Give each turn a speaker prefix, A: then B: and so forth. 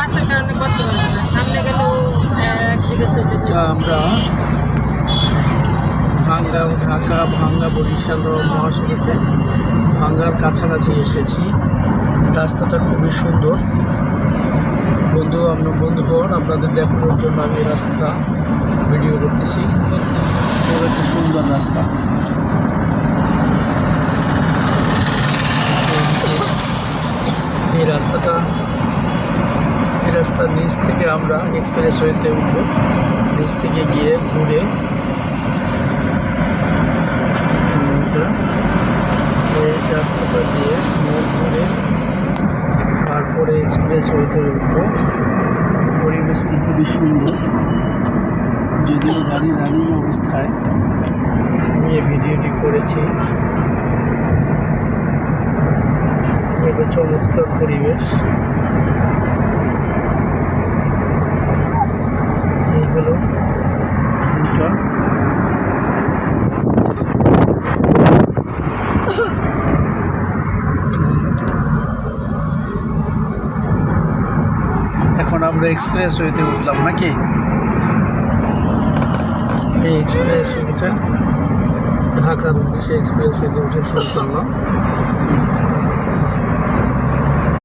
A: বাসের কারণে করতে পারবে না, সামনে গেলেও একদিকে চলে যাবে।
B: আমরা ঢাকা ভাঙ্গা বরিশাল মহাসড়কে ভাঙ্গার কাছাকাছি এসেছি। রাস্তাটা খুবই সুন্দর। বন্ধু হন আপনাদের দেখানোর জন্য আমি এই রাস্তাটা ভিডিও করতেছি। খুব একটি সুন্দর রাস্তা। এই রাস্তার নিচ থেকে আমরা এক্সপ্রেসওয়েতে উঠব। নিচ থেকে গিয়ে ঘুরে এই রাস্তাটা দিয়ে ঘুরে তারপরে এক্সপ্রেসওয়েতে উঠব। পরিবেশটি খুবই সুন্দর, যদিও গাড়ি রানিং অবস্থায় আমি এই ভিডিওটি করেছি। এটা চমৎকার পরিবেশ। এই হলো এটা। এখন আমরা এক্সপ্রেসওয়েতে উঠলাম নাকি? এই এক্সপ্রেসওয়েটা ঢাকার উদ্দেশ্যে এক্সপ্রেসওয়েতে উঠে শুরু করলাম।